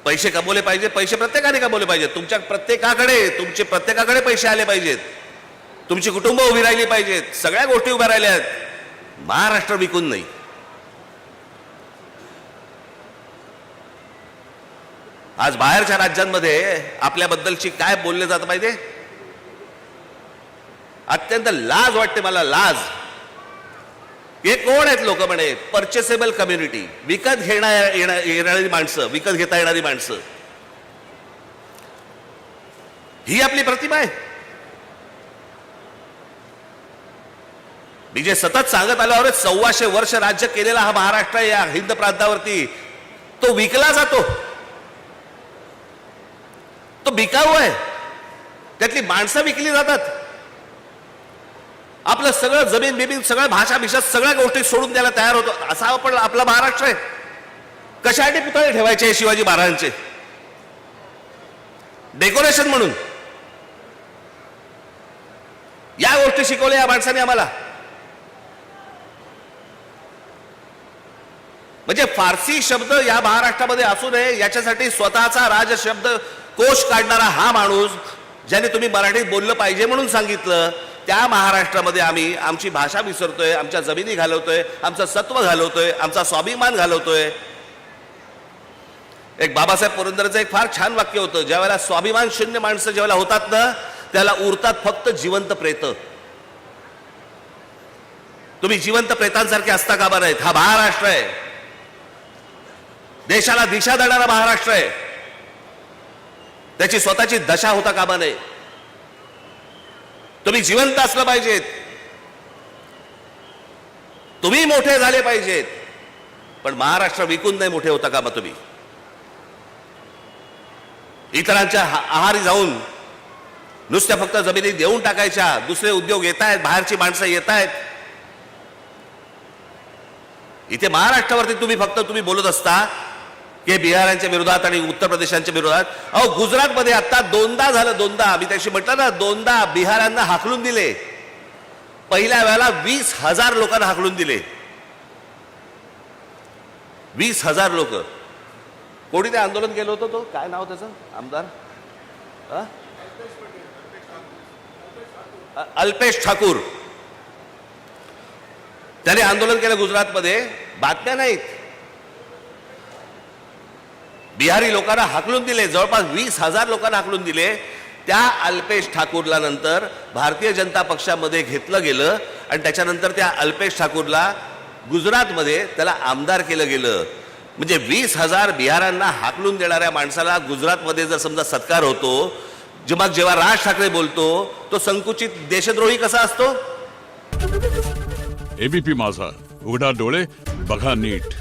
पैसे कमवले पाहिजे, पैसे प्रत्येकाने कमवले पाहिजेत, तुमच्या प्रत्येकाकडे पैसे आले पाहिजेत, तुमची कुटुंब उभी राहिली पाहिजेत, सगळ्या गोष्टी उभ्या राहिल्या आहेत, महाराष्ट्र विकून नाही. आज बाहेरच्या राज्यांमध्ये आपल्याबद्दलची काय बोलले जातं माहितीये? अत्यंत लाज वाटते मला, लाज. हे कोण आहेत लोक म्हणे? परचेसेबल कम्युनिटी, विकत येणारी माणसं, विकत घेता येणारी माणसं, ही आपली प्रतिमा आहे. मी जे सतत सांगत आलो, 1400 वर्ष राज्य केलेला हा महाराष्ट्र या हिंद प्रांतावरती, तो विकला जातो, तो बिकाऊ आहे. त्यातली माणसं विकली जातात. आपलं सगळं जमीन बिमीन, सगळं भाषा भिषा, सगळ्या गोष्टी सोडून द्यायला तयार होतो. असा आपण आपला महाराष्ट्र आहे. कशासाठी पुतळे ठेवायचे शिवाजी महाराजांचे? डेकोरेशन म्हणून. या गोष्टी शिकवल्या या माणसाने आम्हाला. म्हणजे फारसी शब्द या महाराष्ट्रामध्ये असू नये याच्यासाठी स्वतःचा राजशब्द कोश काढणारा हा माणूस, ज्याने तुम्ही मराठीत बोललं पाहिजे म्हणून सांगितलं, त्या महाराष्ट्रामध्ये आम्ही आमची भाषा विसरतोय, आमच्या जमिनी घालवतोय, आमचं सत्व घालवतोय, आमचा स्वाभिमान घालवतोय. एक बाबासाहेब पुरंदरेचं एक फार छान वाक्य होतं, ज्यावेळेला स्वाभिमान शून्य माणसं ज्यावेळेला होतात ना, त्याला उरतात फक्त जिवंत प्रेत. तुम्ही जिवंत प्रेतांसारखे असता कामा नाहीत. हा महाराष्ट्र आहे, देशाला दिशा देणारा महाराष्ट्र आहे. त्याची स्वतःची दशा होता कामा नये. तुम्ही जिवंत असलं पाहिजेत, तुम्ही मोठे झाले पाहिजेत, पण महाराष्ट्र विकून नाही मोठे होता कामा तुम्ही. इतरांच्या आहारी जाऊन नुसत्या फक्त जमिनी देऊन टाकायच्या, दुसरे उद्योग येत आहेत, बाहेरची माणसं येत आहेत. इथे महाराष्ट्रावरती तुम्ही बोलत असता की बिहारांच्या विरोधात आणि उत्तर प्रदेशांच्या विरोधात. अहो, गुजरातमध्ये आता दोनदा झालं, दोनदा. मी त्याशी म्हटलं ना, दोनदा बिहारांना हाकलून दिले. पहिल्या वेळेला 20,000 लोकांना हाकलून दिले. 20,000 लोक. कोणी ते आंदोलन केलं होतं? तो काय नाव त्याचं आमदार? अल्पेश ठाकूर. त्याने आंदोलन केलं गुजरातमध्ये. बातम्या नाहीत. बिहारी लोकांना हाकलून दिले, जवळपास 20,000 लोकांना हाकलून दिले. त्या अल्पेश ठाकूरला नंतर भारतीय जनता पक्षामध्ये घेतलं गेलं आणि त्याच्यानंतर त्या अल्पेश ठाकूरला गुजरातमध्ये त्याला आमदार केलं गेलं. म्हणजे 20,000 बिहारांना हाकलून देणाऱ्या माणसाला गुजरातमध्ये जर समजा सत्कार होतो, जेव्हा राज ठाकरे बोलतो तो संकुचित देशद्रोही कसा असतो? एबीपी माझा, उघडा डोळे बघा नीट.